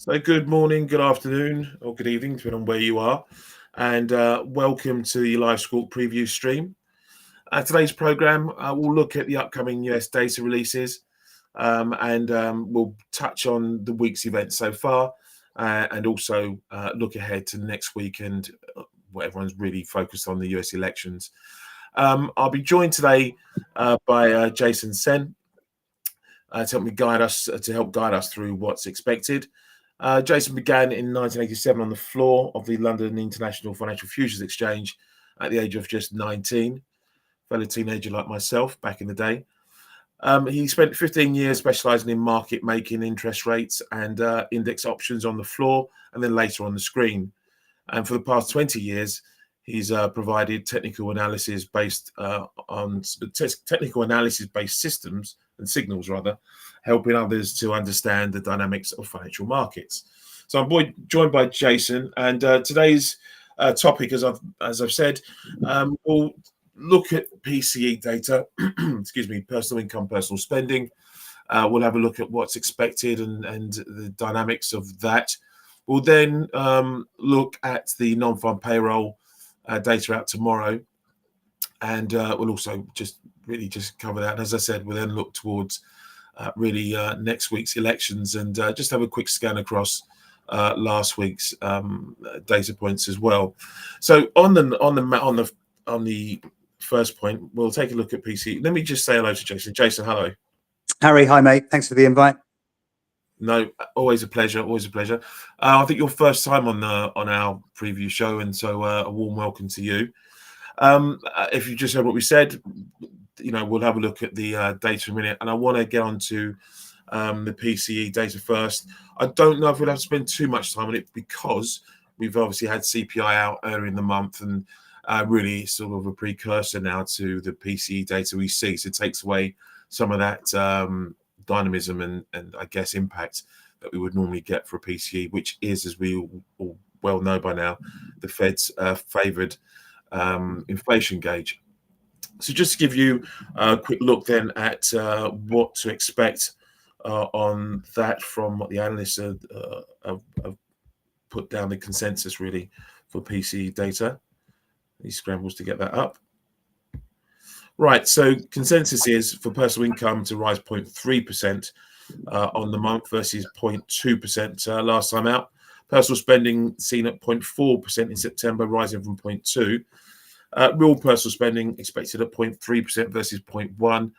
So, good morning, good afternoon, or good evening, depending on where you are, and welcome to the LiveSquawk preview stream. Today's program will look at the upcoming US data releases, and we'll touch on the week's events so far, and also look ahead to next week and what everyone's really focused on, the US elections. I'll be joined today by Jason Sen to help guide us through what's expected. Jason began in 1987 on the floor of the London International Financial Futures Exchange at the age of just 19, fellow teenager like myself back in the day. He spent 15 years specializing in market making, interest rates, and index options on the floor, and then later on the screen. And for the past 20 years, he's provided technical analysis based systems and signals, rather, helping others to understand the dynamics of financial markets. So I'm joined by Jason, and today's topic, as I've said, we'll look at PCE data, excuse me, personal income, personal spending. We'll have a look at what's expected and the dynamics of that. We'll then look at the non-farm payroll data out tomorrow, and we'll also just cover that. And as I said, we'll then look towards next week's elections and just have a quick scan across last week's data points as well. So on the first point, we'll take a look at PC. Let me just say hello to Jason. Jason, hello. Harry, hi mate. Thanks for the invite. No, always a pleasure. Always a pleasure. I think your first time on our preview show, and so a warm welcome to you. If you just heard what we said, we'll have a look at the data in a minute, and I want to get on to the PCE data first. I don't know if we'll have to spend too much time on it because we've obviously had CPI out earlier in the month, and really sort of a precursor now to the PCE data we see. So it takes away some of that dynamism and I guess impact that we would normally get for a PCE, which is, as we all well know by now, the Fed's favoured inflation gauge. So just to give you a quick look then at what to expect on that from what the analysts have put down, the consensus really for PCE data. He scrambles to get that up. Right, so consensus is for personal income to rise 0.3% on the month versus 0.2% last time out. Personal spending seen at 0.4% in September, rising from 0.2%. Real personal spending expected at 0.3% versus 0.1%.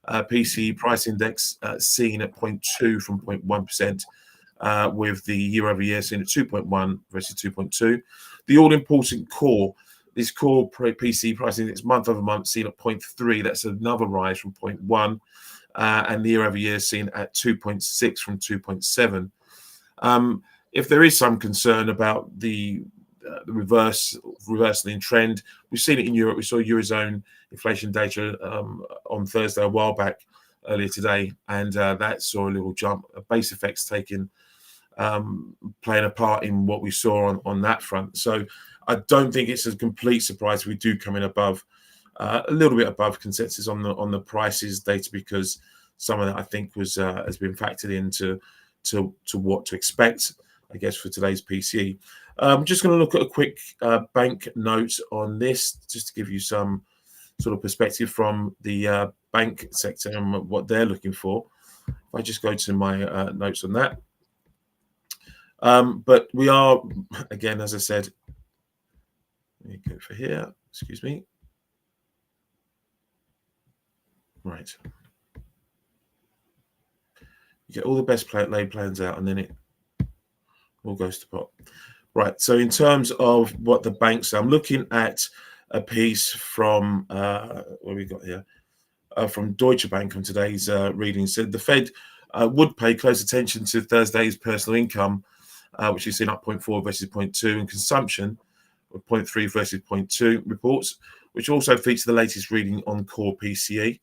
PCE price index seen at 0.2% from 0.1%, with the year-over-year seen at 2.1 versus 2.2. The all-important core. This core PC price index month over month seen at 0.3. That's another rise from 0.1, and the year-over-year seen at 2.6 from 2.7. If there is some concern about the reversal in trend, we've seen it in Europe. We saw Eurozone inflation data on Thursday a while back, earlier today, and that saw a little jump. Base effects playing a part in what we saw on that front. So I don't think it's a complete surprise if we do come in above, a little bit above consensus on the prices data, because some of that I think has been factored into what to expect, I guess, for today's PCE. I'm just going to look at a quick bank note on this, just to give you some sort of perspective from the bank sector and what they're looking for. If I just go to my notes on that. But we are, again, as I said, let me go for here, excuse me. Right. You get all the best laid plans out, and then it all goes to pot. Right, so in terms of what the banks are, I'm looking at a piece from, what we got here, from Deutsche Bank on today's reading. Said the Fed would pay close attention to Thursday's personal income, which is seen up 0.4 versus 0.2, and consumption of 0.3 versus 0.2 reports, which also feature the latest reading on core PCE,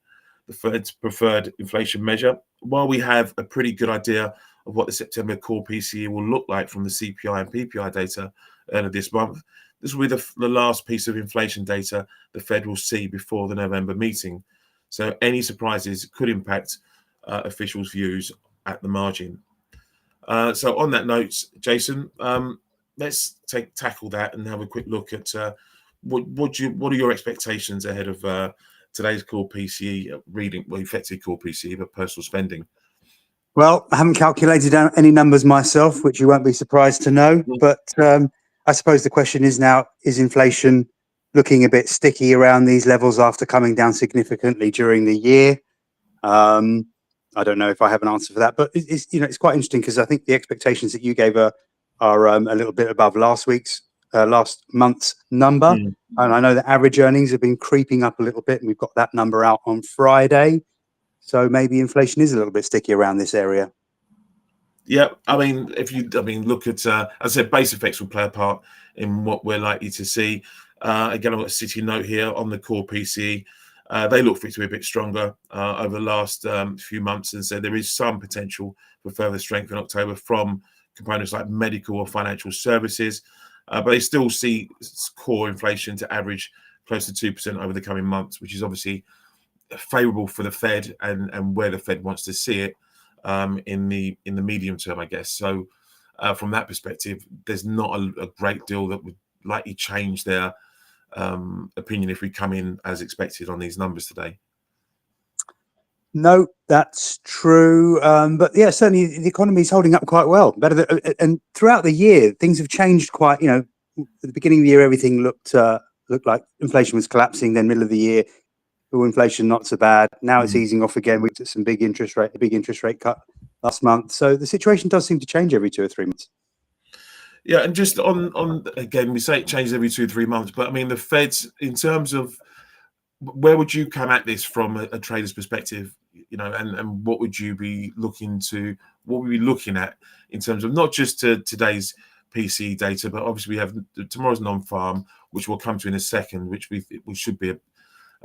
the Fed's preferred inflation measure. While we have a pretty good idea of what the September core PCE will look like from the CPI and PPI data earlier this month, this will be the last piece of inflation data the Fed will see before the November meeting. So any surprises could impact officials' views at the margin. So on that note, Jason, let's tackle that and have a quick look at what are your expectations ahead of today's core PCE reading, well, effectively core PCE, but personal spending. Well, I haven't calculated down any numbers myself, which you won't be surprised to know. But I suppose the question is now, is inflation looking a bit sticky around these levels after coming down significantly during the year? I don't know if I have an answer for that, but it's quite interesting because I think the expectations that you gave are a little bit above last month's number. And I know that average earnings have been creeping up a little bit, and we've got that number out on Friday. So maybe inflation is a little bit sticky around this area. Yeah, I mean, look at, as I said, base effects will play a part in what we're likely to see. Again, I've got a city note here on the core PCE. They look for it to be a bit stronger over the last few months, and so there is some potential for further strength in October from components like medical or financial services, but they still see core inflation to average close to 2% over the coming months, which is obviously favourable for the Fed and where the Fed wants to see it in the medium term, I guess. So from that perspective, there's not a great deal that would likely change their opinion if we come in as expected on these numbers today. No, that's true. But yeah, certainly the economy is holding up quite well. And throughout the year, things have changed quite. At the beginning of the year, everything looked like inflation was collapsing. Then middle of the year, inflation not so bad. Now it's easing off again. We took a big interest rate cut last month. So the situation does seem to change every 2 or 3 months. Yeah, and just on again, we say it changes every 2 or 3 months, but I mean the Fed's, in terms of where would you come at this from a trader's perspective, and what would you be looking at in terms of not just today's PCE data, but obviously we have tomorrow's non-farm, which we'll come to in a second, which we should be a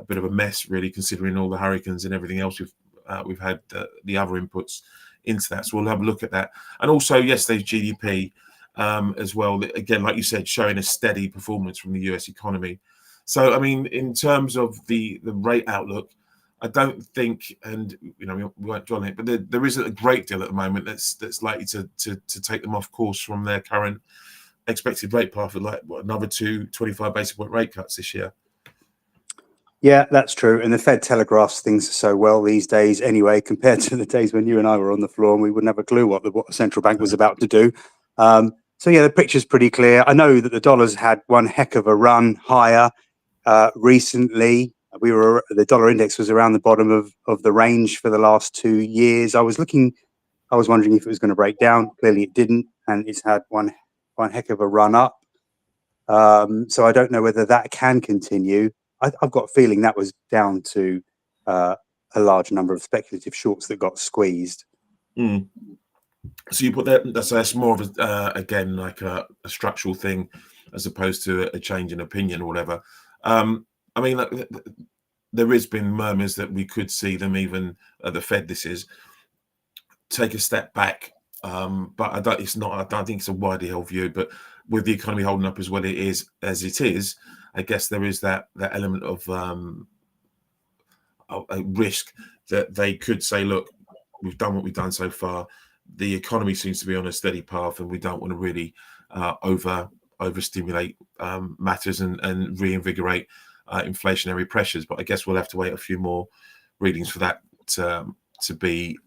bit of a mess, really, considering all the hurricanes and everything else we've had the other inputs into that. So we'll have a look at that, and also yesterday's GDP as well. Again, like you said, showing a steady performance from the US economy. So I mean, in terms of the rate outlook, I don't think, and we won't dwell on it, but there isn't a great deal at the moment that's likely to take them off course from their current expected rate path of another 25 basis point rate cuts this year. Yeah, that's true. And the Fed telegraphs things so well these days anyway, compared to the days when you and I were on the floor and we wouldn't have a clue what the central bank was about to do. So yeah, the picture's pretty clear. I know that the dollar's had one heck of a run higher recently. The dollar index was around the bottom of the range for the last 2 years. I was wondering if it was going to break down. Clearly it didn't, and it's had one heck of a run up. So I don't know whether that can continue. I've got a feeling that was down to a large number of speculative shorts that got squeezed. So you put that's more of again like a structural thing as opposed to a change in opinion or whatever. I mean, there has been murmurs that we could see them, even the Fed, take a step back. But I don't think it's a widely held view. But with the economy holding up as well as it is, I guess there is that element of a risk that they could say, look, we've done what we've done so far. The economy seems to be on a steady path, and we don't want to really overstimulate matters and reinvigorate inflationary pressures. But I guess we'll have to wait a few more readings for that to be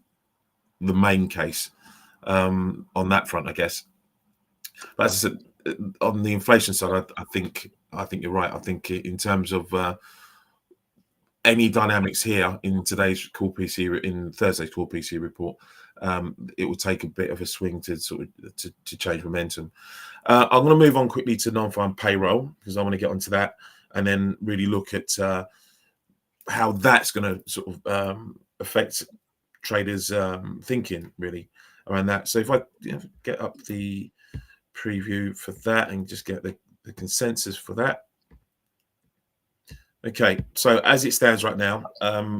the main case on that front, I guess. But as I said, on the inflation side, I think you're right. I think in terms of any dynamics here in today's core PC, in Thursday's core PC report, it will take a bit of a swing to to change momentum. I'm going to move on quickly to non-farm payroll because I want to get onto that and then really look at how that's going to sort of affect traders' thinking really around that. So if I get up the preview for that and just get the consensus for that. Okay, so as it stands right now,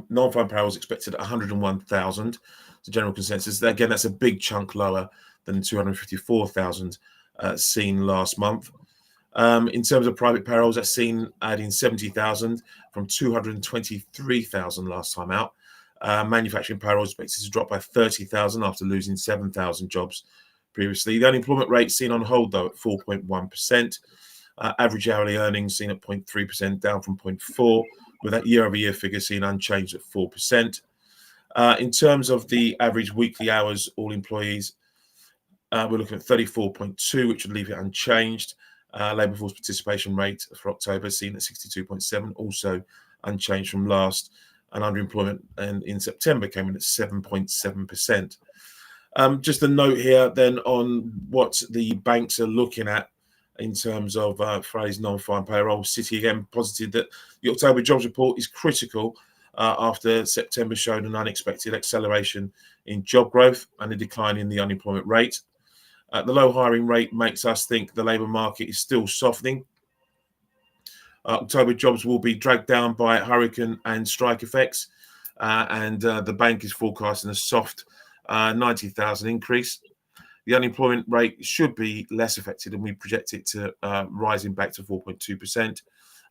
non-farm payroll is expected at 101,000. The general consensus. Again, that's a big chunk lower than 254,000 seen last month. In terms of private payrolls, that's seen adding 70,000 from 223,000 last time out. Manufacturing payroll is expected to drop by 30,000 after losing 7,000 jobs previously. The unemployment rate seen on hold, though, at 4.1%. Average hourly earnings seen at 0.3%, down from 0.4%, with that year-over-year figure seen unchanged at 4%. In terms of the average weekly hours, all employees, we're looking at 34.2, which would leave it unchanged. Labour force participation rate for October seen at 62.7, also unchanged from last. And underemployment in September came in at 7.7%. Just a note here then on what the banks are looking at in terms of Friday's non-farm payroll. Citi again posited that the October jobs report is critical after September showed an unexpected acceleration in job growth and a decline in the unemployment rate. The low hiring rate makes us think the labour market is still softening. October jobs will be dragged down by hurricane and strike effects, and the bank is forecasting a soft 90,000 increase. The unemployment rate should be less affected, and we project it to rising back to 4.2%.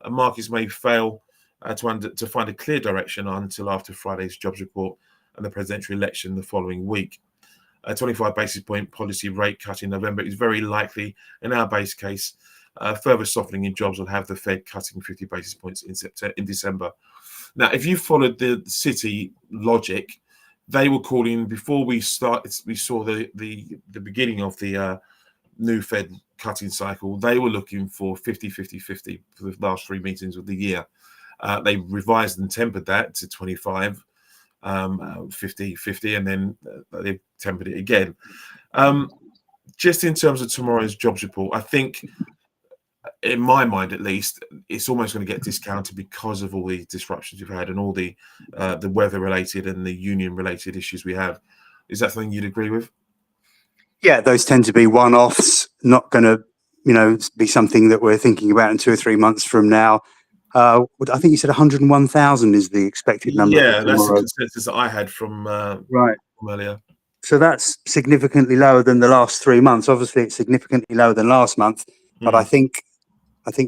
Markets may fail to find a clear direction until after Friday's jobs report and the presidential election the following week. A 25 basis point policy rate cut in November is very likely. In our base case, further softening in jobs will have the Fed cutting 50 basis points in December. Now, if you followed the Citi logic, they were calling before we saw the beginning of the new Fed cutting cycle. They were looking for 50-50-50 for the last three meetings of the year. They revised and tempered that to 25, 50-50, and then they've tempered it again. Just in terms of tomorrow's jobs report, I think, in my mind at least, it's almost going to get discounted because of all the disruptions you've had and all the weather-related and the union-related issues we have. Is that something you'd agree with? Yeah, those tend to be one-offs, not going to, be something that we're thinking about in 2 or 3 months from now. I think you said 101,000 is the expected number. Yeah, that's the consensus that I had from earlier. So that's significantly lower than the last 3 months. Obviously, it's significantly lower than last month, but I think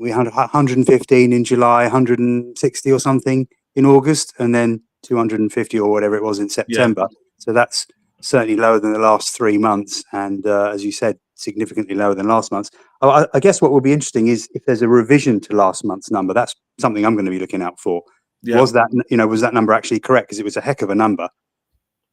we had 115 in July, 160 or something in August, and then 250 or whatever it was in September. Yeah. So that's certainly lower than the last 3 months, and as you said, significantly lower than last month's. I guess what will be interesting is if there's a revision to last month's number. That's something I'm going to be looking out for. Yeah. Was that number actually correct? Because it was a heck of a number.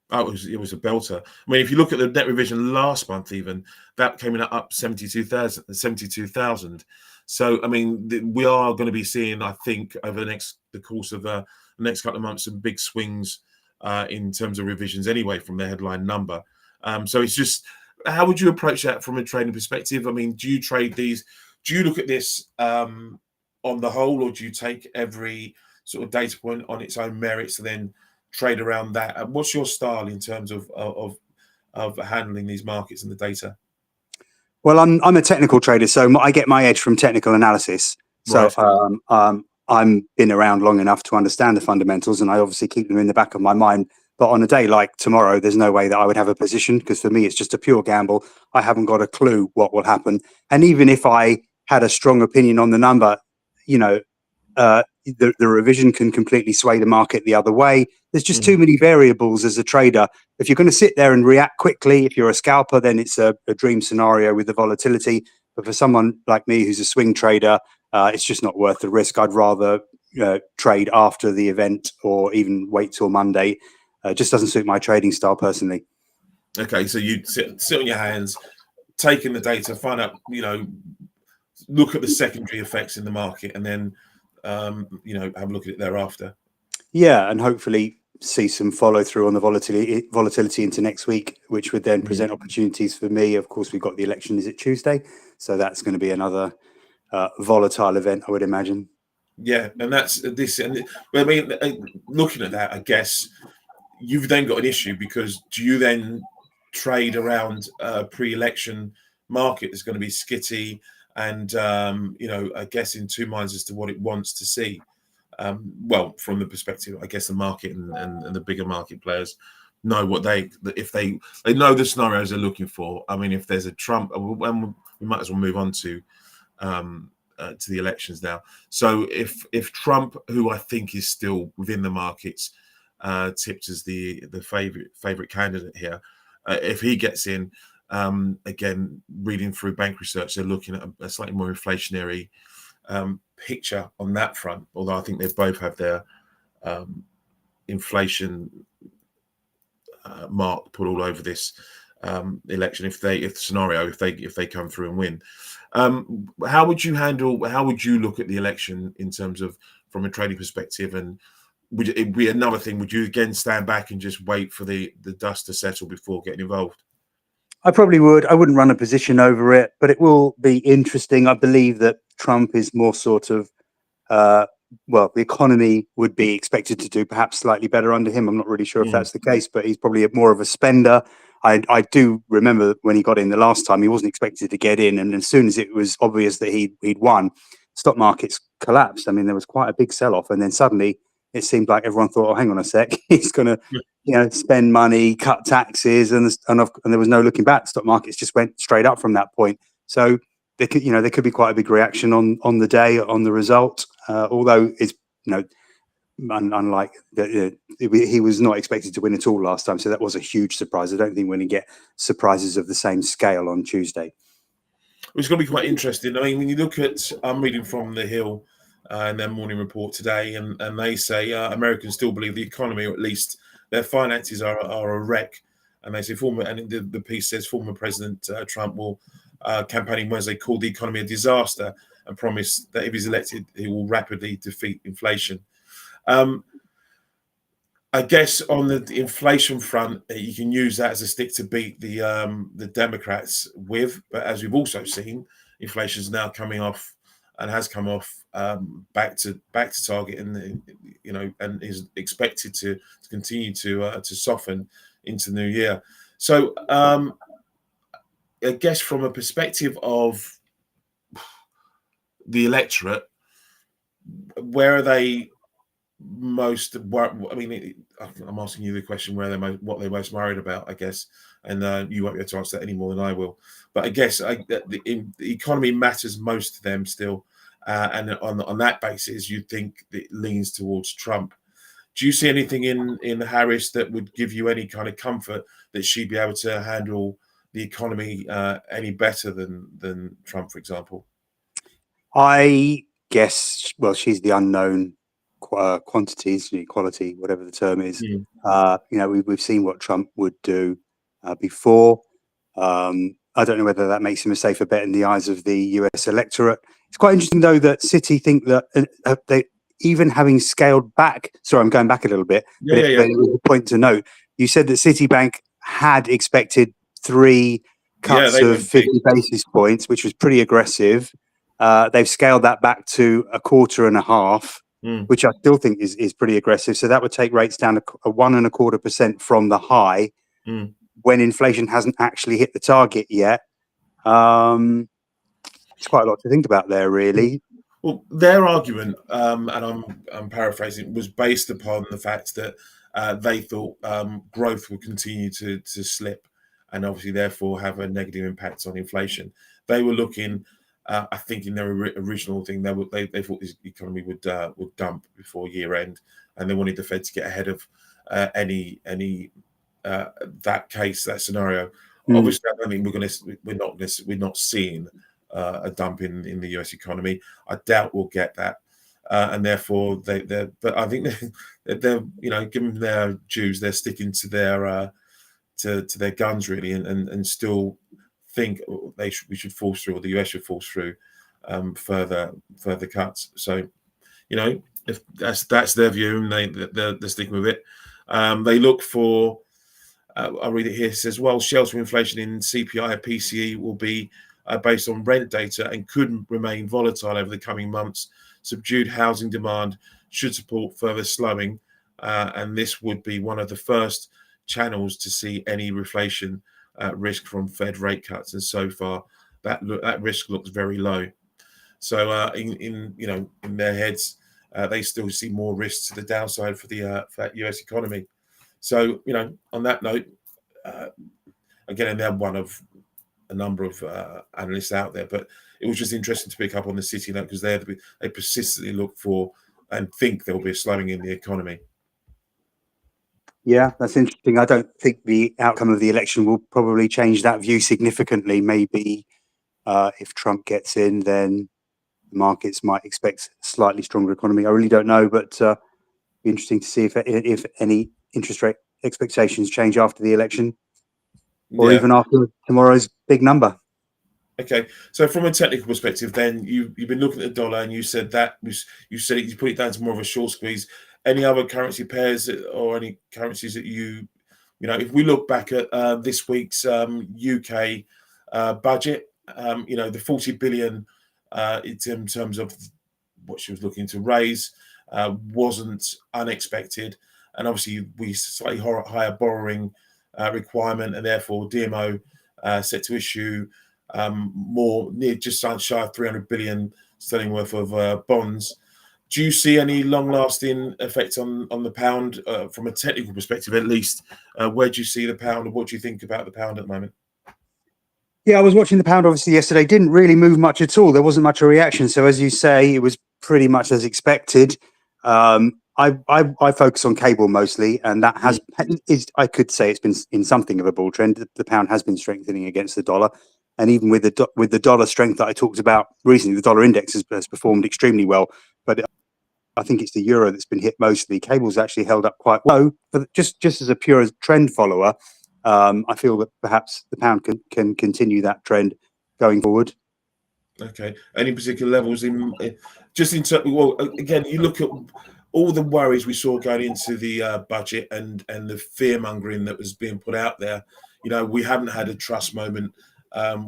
Oh, it was a belter. I mean, if you look at the net revision last month, even that came in up 72,000. So, I mean, we are going to be seeing, I think, over the course of the next couple of months, some big swings in terms of revisions anyway from the headline number. So it's just, how would you approach that from a trading perspective? I mean, do you trade these? Do you look at this on the whole, or do you take every sort of data point on its own merits and then trade around that? What's your style in terms of handling these markets and the data? Well, I'm a technical trader, so I get my edge from technical analysis. So right. I'm been around long enough to understand the fundamentals, and I obviously keep them in the back of my mind. But on a day like tomorrow, there's no way that I would have a position, because for me, it's just a pure gamble. I haven't got a clue what will happen. And even if I had a strong opinion on the number, the revision can completely sway the market the other way. There's just too many variables as a trader. If you're going to sit there and react quickly, if you're a scalper, then it's a dream scenario with the volatility. But for someone like me who's a swing trader, it's just not worth the risk. I'd rather trade after the event or even wait till Monday. It just doesn't suit my trading style personally. Okay, so you sit on your hands, take in the data, find out, look at the secondary effects in the market, and then have a look at it thereafter. Yeah, and hopefully see some follow through on the volatility into next week, which would then present opportunities for me. Of course, we've got the election, is it Tuesday? So that's going to be another volatile event, I would imagine. Yeah, and that's this. And I mean, looking at that, I guess you've then got an issue, because do you then trade around a pre-election market that's going to be skitty and I guess in two minds as to what it wants to see? Well, from the perspective, I guess the market and the bigger market players know what they know the scenarios they're looking for. I mean, if there's a Trump, we might as well move on to the elections now. So if Trump, who I think is still within the markets, tipped as the favorite candidate here, if he gets in, Again, reading through bank research, they're looking at a slightly more inflationary picture on that front. Although I think they both have their inflation mark put all over this election if they come through and win. How would you look at the election in terms of from a trading perspective? And would it be another thing? Would you again stand back and just wait for the dust to settle before getting involved? I probably would. I wouldn't run a position over it, but it will be interesting. I believe that Trump is more sort of, well, the economy would be expected to do perhaps slightly better under him. I'm not really sure if that's the case, but he's probably more of a spender. I do remember when he got in the last time, he wasn't expected to get in. And as soon as it was obvious that he'd won, stock markets collapsed. I mean, there was quite a big sell-off. And then suddenly it seemed like everyone thought, oh, hang on a sec, he's going to spend money, cut taxes, and there was no looking back. Stock markets just went straight up from that point. So there could be quite a big reaction on the day on the result. Although it's unlike he was not expected to win at all last time, so that was a huge surprise. I don't think we're going to get surprises of the same scale on Tuesday. It's going to be quite interesting. I mean, when you look at, I'm reading from The Hill and their morning report today, and they say Americans still believe the economy, or at least their finances, are a wreck. And they say the piece says former President Trump will campaigning Wednesday called the economy a disaster and promised that if he's elected, he will rapidly defeat inflation. I guess on the inflation front, you can use that as a stick to beat the Democrats with. But as we've also seen, inflation is now coming off and has come off back to target, and and is expected to continue to soften into the new year. So I guess from a perspective of the electorate, where are they most? I mean, I'm asking you the question: what they're most worried about, I guess, and you won't be able to answer that any more than I will. But I guess the economy matters most to them still, and on that basis, you'd think it leans towards Trump. Do you see anything in Harris that would give you any kind of comfort that she'd be able to handle the economy any better than Trump, for example? I guess, well, she's the unknown quantities, quality, whatever the term is. We've seen what Trump would do before. I don't know whether that makes him a safer bet in the eyes of the US electorate. It's quite interesting, though, that Citi think that they, even having scaled back, sorry, I'm going back a little bit, but it was a point to note. You said that Citibank had expected 3 cuts of 50 basis points, which was pretty aggressive. They've scaled that back to 1.25%, which I still think is pretty aggressive. So that would take rates down to 1.25% from the high when inflation hasn't actually hit the target yet. It's quite a lot to think about there, really. Well, their argument, and I'm paraphrasing, was based upon the fact that they thought growth would continue to slip, and obviously therefore have a negative impact on inflation. They were looking, I think, in their original thing, they thought this economy would dump before year end, and they wanted the Fed to get ahead of any that scenario. Obviously, I don't think we're not seeing a dump in the US economy. I doubt we'll get that, and therefore but I think they're given their dues, they're sticking to their guns really, and still think we should force through, or the US should force through further cuts. So if that's their view, and they're sticking with it. They look for. I'll read it here. It says, well, shelter inflation in CPI and PCE will be based on rent data and could remain volatile over the coming months. Subdued housing demand should support further slowing, and this would be one of the first channels to see any reflation risk from Fed rate cuts. And so far, that risk looks very low. So in their heads, they still see more risks to the downside for the for that US economy. So on that note, again, they're one of a number of analysts out there, but it was just interesting to pick up on the Citi note because they persistently look for and think there will be a slowing in the economy. Yeah, that's interesting. I don't think the outcome of the election will probably change that view significantly. Maybe if Trump gets in, then the markets might expect a slightly stronger economy. I really don't know, but be interesting to see if any interest rate expectations change after the election, or Yeah. even after tomorrow's big number. Okay, so from a technical perspective, then you've been looking at the dollar, and you said you put it down to more of a short squeeze. Any other currency pairs or any currencies that if we look back at this week's UK budget, the 40 billion in terms of what she was looking to raise wasn't unexpected, and obviously we slightly higher borrowing requirement, and therefore DMO set to issue more near just shy of 300 billion sterling worth of bonds. Do you see any long-lasting effect on the pound from a technical perspective, at least? Where do you see the pound, and what do you think about the pound at the moment? Yeah, I was watching the pound obviously yesterday. Didn't really move much at all. There wasn't much of a reaction. So as you say, it was pretty much as expected. I focus on cable mostly, and that I could say it's been in something of a bull trend. The pound has been strengthening against the dollar, and even with the dollar strength that I talked about recently, the dollar index has performed extremely well. But I think it's the euro that's been hit mostly. Cable's actually held up quite well. But just as a pure trend follower, I feel that perhaps the pound can continue that trend going forward. Okay. Any particular levels just in terms? Well, again, you look at all the worries we saw going into the budget and the fear mongering that was being put out there. We haven't had a trust moment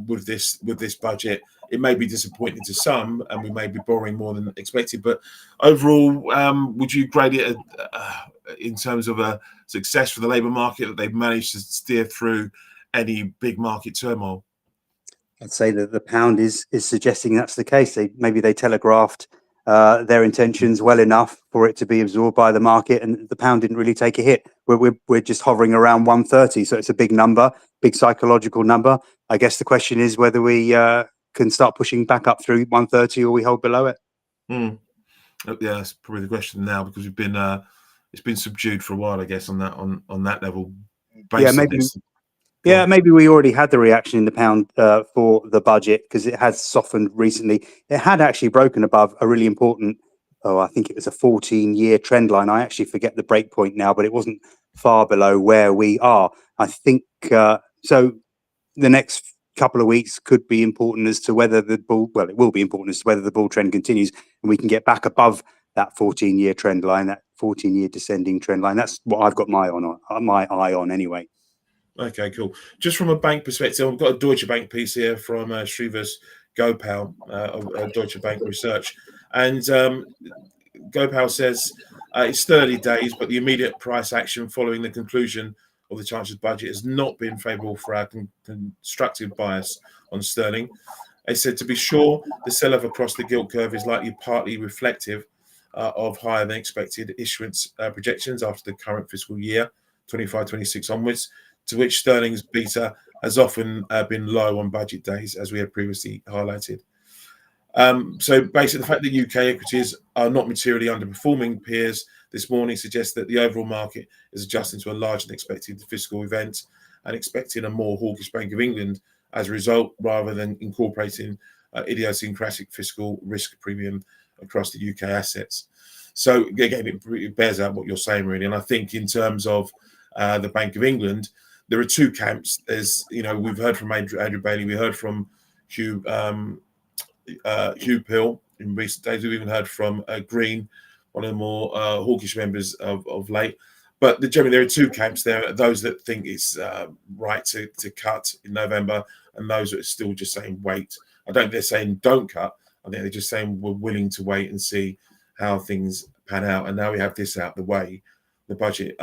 with this budget. It may be disappointing to some, and we may be borrowing more than expected. But overall, would you grade it in terms of a success for the labour market that they've managed to steer through any big market turmoil? I'd say that the pound is suggesting that's the case. Maybe they telegraphed their intentions well enough for it to be absorbed by the market, and the pound didn't really take a hit. We're just hovering around 130, so it's a big number, big psychological number. I guess the question is whether we can start pushing back up through 130 or we hold below it. Yeah, that's probably the question now, because we've been it's been subdued for a while, I guess, on that level. Yeah, Based on maybe. this. Yeah, maybe we already had the reaction in the pound for the budget, because it has softened recently. It had actually broken above a really important, I think it was a 14-year trend line. I actually forget the break point now, but it wasn't far below where we are. I think so. The next couple of weeks could be important as to whether it will be important as to whether the bull trend continues and we can get back above that 14-year trend line, that 14-year descending trend line. That's what I've got my eye on anyway. Okay, cool. Just from a bank perspective, I've got a Deutsche Bank piece here from Shrivas Gopal of Deutsche Bank Research. And Gopal says it's early days, but the immediate price action following the conclusion of the Chancellor's budget has not been favourable for our constructive bias on sterling. They said, to be sure, the sell-off across the gilt curve is likely partly reflective of higher than expected issuance projections after the current fiscal year, 25-26 onwards, to which sterling's beta has often been low on budget days, as we have previously highlighted. So basically, the fact that UK equities are not materially underperforming peers this morning suggests that the overall market is adjusting to a larger than expected fiscal event and expecting a more hawkish Bank of England as a result, rather than incorporating idiosyncratic fiscal risk premium across the UK assets. So again, it bears out what you're saying, really. And I think in terms of the Bank of England, there are two camps. We've heard from Andrew Bailey, we heard from Hugh Pill in recent days. We've even heard from Green, one of the more hawkish members of late. But generally, there are two camps. There are those that think it's right to cut in November, and those that are still just saying wait. I don't think they're saying don't cut. I think they're just saying we're willing to wait and see how things pan out. And now we have this out the way, the budget.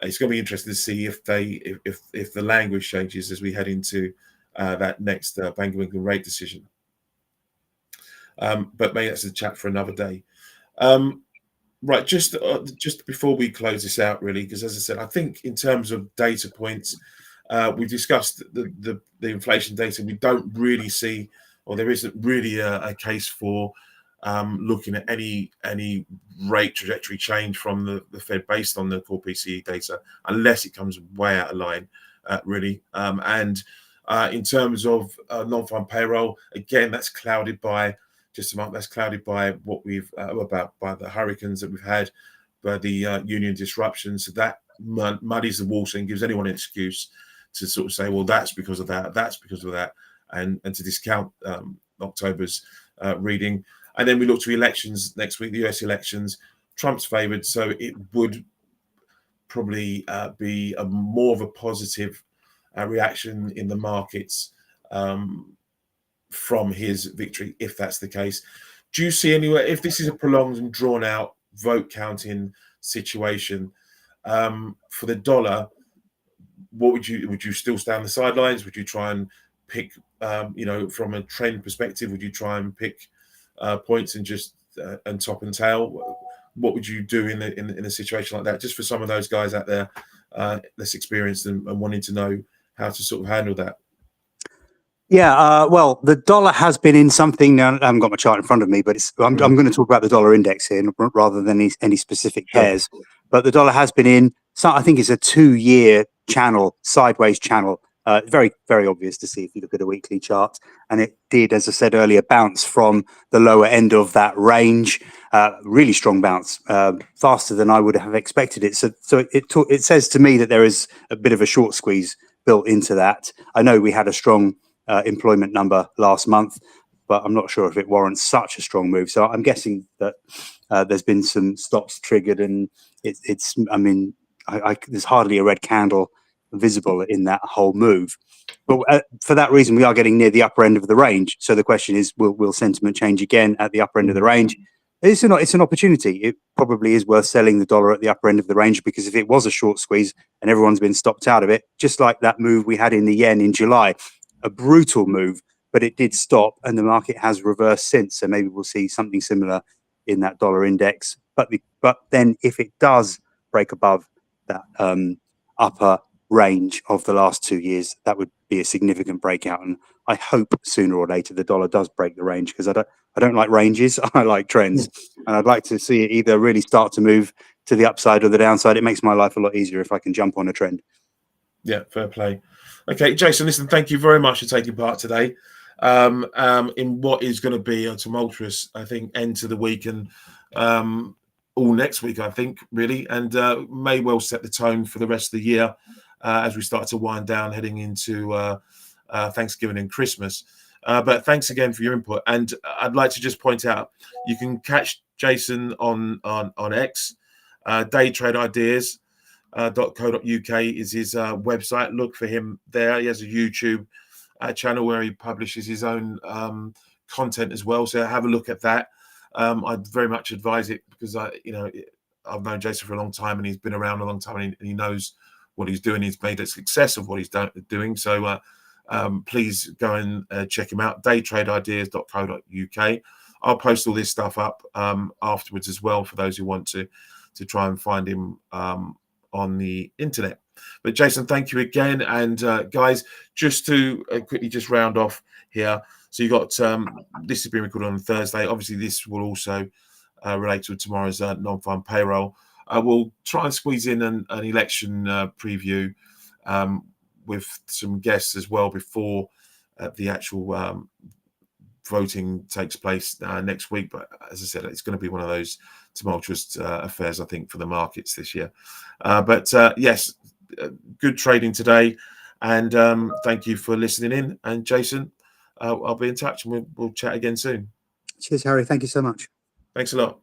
It's going to be interesting to see if the language changes as we head into that next Bank of England rate decision. But maybe that's a chat for another day. Right, just before we close this out, really, because as I said, I think in terms of data points, we discussed the inflation data. We don't really see, or there isn't really a case for looking at any rate trajectory change from the Fed based on the core PCE data, unless it comes way out of line, really. And in terms of non-farm payroll, again, that's clouded by what we've by the hurricanes that we've had, by the union disruptions. So that muddies the water and gives anyone an excuse to sort of say, well, that's because of that, and to discount October's reading. And then we look to elections next week, the US elections. Trump's favored, so it would probably be more of a positive reaction in the markets from his victory, if that's the case. Do you see anywhere, if this is a prolonged and drawn out vote counting situation for the dollar, what would you still stay on the sidelines? Would you try and pick, from a trend perspective, would you try and pick points and just and top and tail? What would you do in a situation like that? Just for some of those guys out there less experienced and wanting to know how to sort of handle that. Yeah, well, the dollar has been in something. Now, I haven't got my chart in front of me, but I'm going to talk about the dollar index here rather than any specific pairs. Sure. But the dollar has been in, I think it's a 2-year channel, sideways channel. Very, very obvious to see if you look at a weekly chart. And it did, as I said earlier, bounce from the lower end of that range. Really strong bounce, faster than I would have expected it. So it says to me that there is a bit of a short squeeze built into that. I know we had a strong employment number last month, but I'm not sure if it warrants such a strong move. So I'm guessing that there's been some stops triggered, and it's I mean, there's hardly a red candle visible in that whole move. But for that reason, we are getting near the upper end of the range. So the question is, will sentiment change again at the upper end of the range? It's an opportunity. It probably is worth selling the dollar at the upper end of the range, because if it was a short squeeze and everyone's been stopped out of it, just like that move we had in the yen in July, a brutal move, but it did stop and the market has reversed since. So maybe we'll see something similar in that dollar index. But then if it does break above that upper range of the last 2 years, that would be a significant breakout. And I hope sooner or later the dollar does break the range, because I don't like ranges. I like trends, and I'd like to see it either really start to move to the upside or the downside. It makes my life a lot easier if I can jump on a trend. Yeah, fair play. Okay, Jason, listen, thank you very much for taking part today in what is going to be a tumultuous, I think, end to the week and all next week, I think, really, and may well set the tone for the rest of the year as we start to wind down heading into Thanksgiving and Christmas. But thanks again for your input. And I'd like to just point out, you can catch Jason on X, Day Trade Ideas. .co.uk is his website. Look for him there. He has a YouTube channel where he publishes his own content as well. So have a look at that. I'd very much advise it, because I've known Jason for a long time and he's been around a long time, and he knows what he's doing. He's made a success of what he's doing. So please go and check him out. daytradeideas.co.uk. I'll post all this stuff up afterwards as well for those who want to try and find him on the internet. But Jason, thank you again. And guys, just to quickly just round off here. So you got this has been recorded on Thursday. Obviously, this will also relate to tomorrow's non-farm payroll. We'll try and squeeze in an election preview with some guests as well before the actual voting takes place next week. But as I said, it's going to be one of those tumultuous affairs, I think, for the markets this year. But yes, good trading today, and thank you for listening in. And Jason, I'll be in touch, and we'll chat again soon. Cheers, Harry. Thank you so much. Thanks a lot.